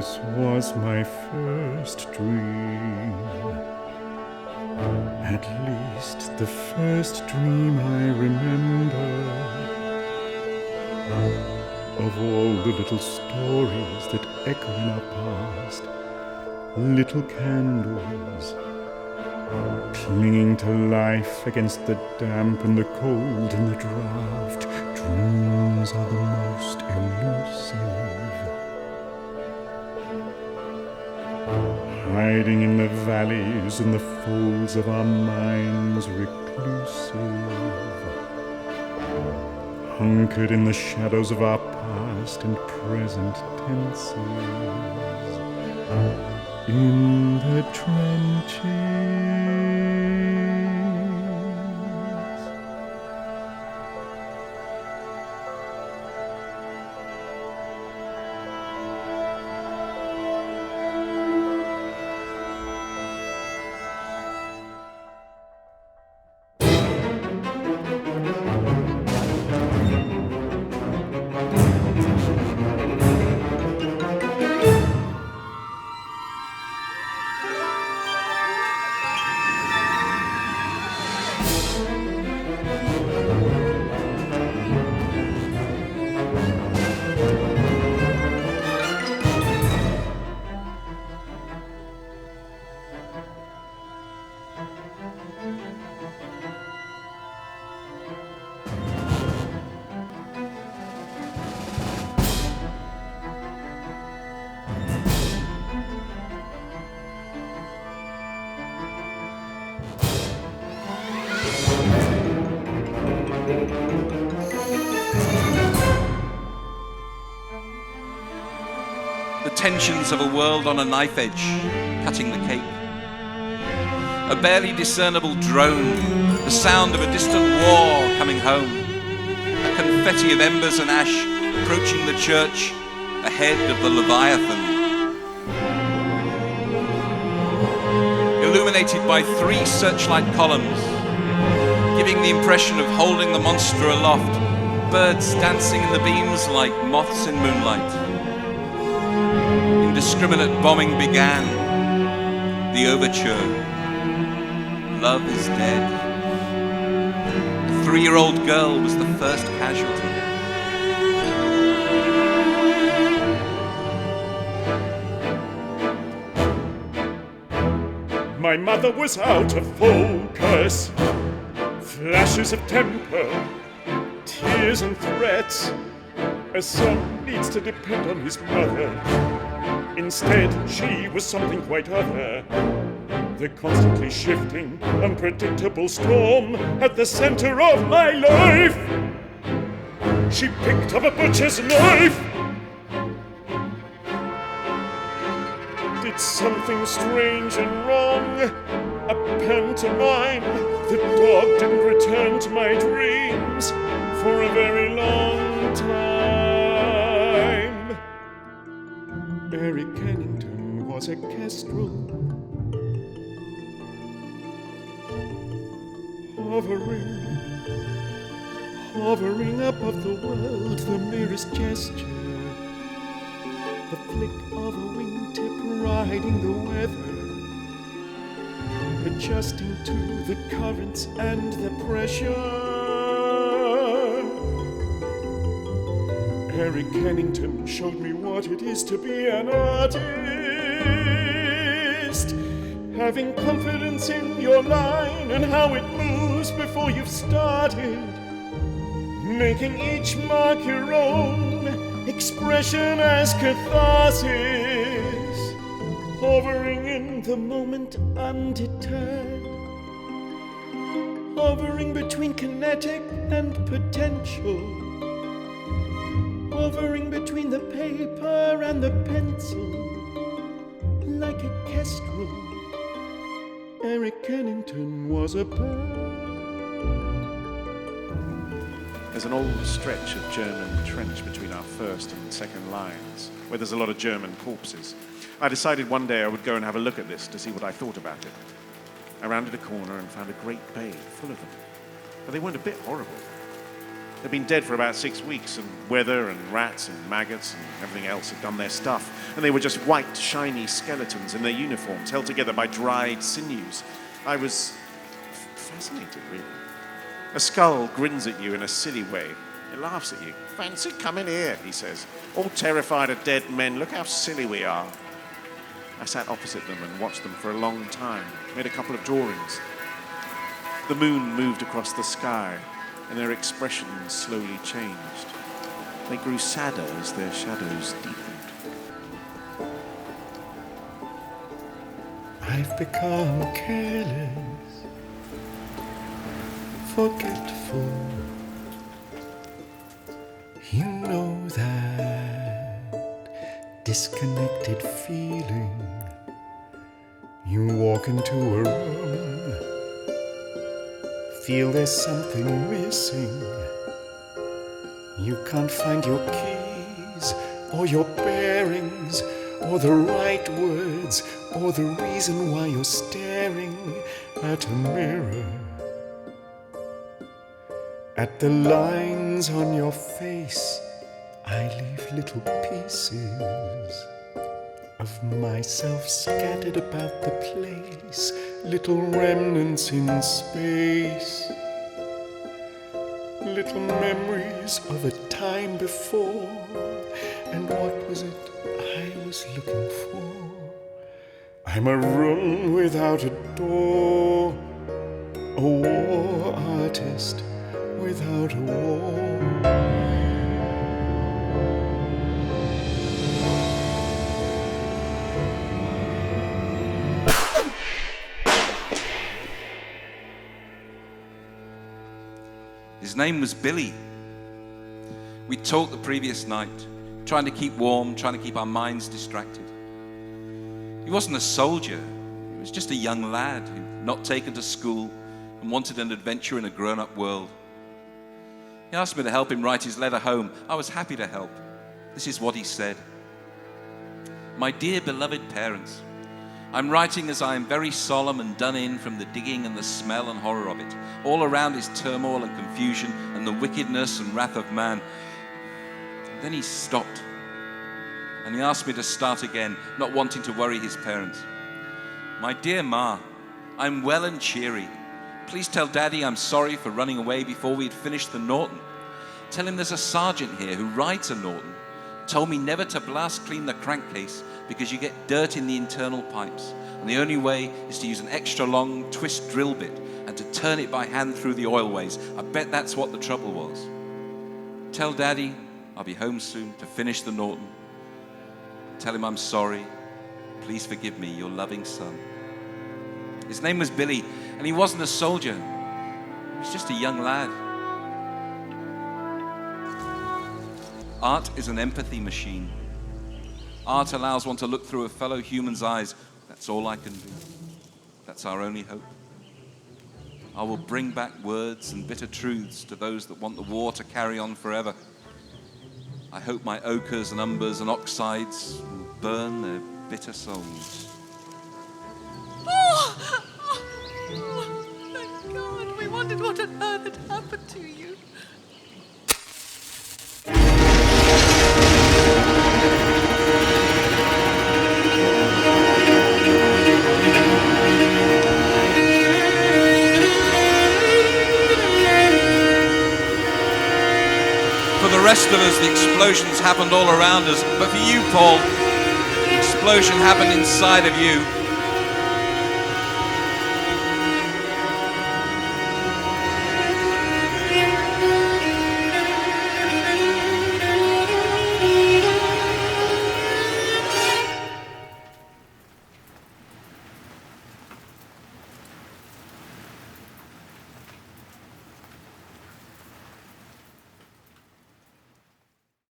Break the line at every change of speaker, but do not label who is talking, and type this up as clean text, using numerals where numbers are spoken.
this was my first dream. At least the first dream I remember. Of all the little stories that echo in our past, little candles clinging to life against the damp and the cold and the draught. Dreams are the most elusive, hiding in the valleys and the folds of our minds, reclusive, hunkered in the shadows of our past and present tenses, in the trenches.
The tensions of a world on a knife edge, cutting the cake. A barely discernible drone, the sound of a distant war coming home. A confetti of embers and ash approaching the church ahead of the Leviathan. Illuminated by 3 searchlight columns, giving the impression of holding the monster aloft, birds dancing in the beams like moths in moonlight. Indiscriminate bombing began. The overture. Love is dead. A 3-year-old girl was the first casualty.
My mother was out of focus. Flashes of temper, tears and threats. A son needs to depend on his mother. Instead, she was something quite other. The constantly shifting, unpredictable storm at the center of my life. She picked up a butcher's knife. Did something strange and wrong. A pantomime. The dog didn't return to my dreams for a very long time. Kennington was a kestrel, hovering above the world, the merest gesture, the flick of a wingtip riding the weather, adjusting to the currents and the pressure. Kennington showed me what it is to be an artist, having confidence in your line and how it moves before you've started, making each mark your own, expression as catharsis, hovering in the moment undeterred, hovering between kinetic and potential, hovering between the paper and the pencil, like a kestrel. Kennington was a bird.
There's an old stretch of German trench between our first and second lines, where there's a lot of German corpses. I decided one day I would go and have a look at this to see what I thought about it. I rounded a corner and found a great bay full of them, but they weren't a bit horrible. They'd been dead for about 6 weeks, and weather and rats and maggots and everything else had done their stuff. And they were just white, shiny skeletons in their uniforms, held together by dried sinews. I was fascinated, really. A skull grins at you in a silly way. It laughs at you. "Fancy coming here," he says. "All terrified of dead men. Look how silly we are." I sat opposite them and watched them for a long time, made a couple of drawings. The moon moved across the sky, and their expressions slowly changed. They grew sadder as their shadows deepened.
I've become careless, forgetful. You know that disconnected feeling. You walk into a room, feel there's something missing. You can't find your keys or your bearings or the right words or the reason why you're staring at a mirror. At the lines on your face, I leave little pieces of myself scattered about the place, little remnants in space, little memories of a time before. And what was it I was looking for? I'm a room without a door, a war artist without a war.
His name was Billy. We talked the previous night, trying to keep warm, trying to keep our minds distracted. He wasn't a soldier. He was just a young lad who'd not taken to school and wanted an adventure in a grown-up world. He asked me to help him write his letter home. I was happy to help. This is what he said. "My dear beloved parents, I'm writing as I am very solemn and done in from the digging and the smell and horror of it. All around is turmoil and confusion and the wickedness and wrath of man." And then he stopped and he asked me to start again, not wanting to worry his parents. "My dear Ma, I'm well and cheery. Please tell Daddy I'm sorry for running away before we had finished the Norton. Tell him there's a sergeant here who rides a Norton. Told me never to blast clean the crankcase because you get dirt in the internal pipes, and the only way is to use an extra long twist drill bit and to turn it by hand through the oilways. I bet that's what the trouble was. Tell Daddy I'll be home soon to finish the Norton. Tell him I'm sorry. Please forgive me, your loving son." His name was Billy, and he wasn't a soldier. He was just a young lad. Art is an empathy machine. Art allows one to look through a fellow human's eyes. That's all I can do. That's our only hope. I will bring back words and bitter truths to those that want the war to carry on forever. I hope my ochres and umbers and oxides will burn their bitter souls.
Oh, thank God. We wondered what on earth had happened to you.
For the rest of us, the explosions happened all around us. But for you, Paul, the explosion happened inside of you.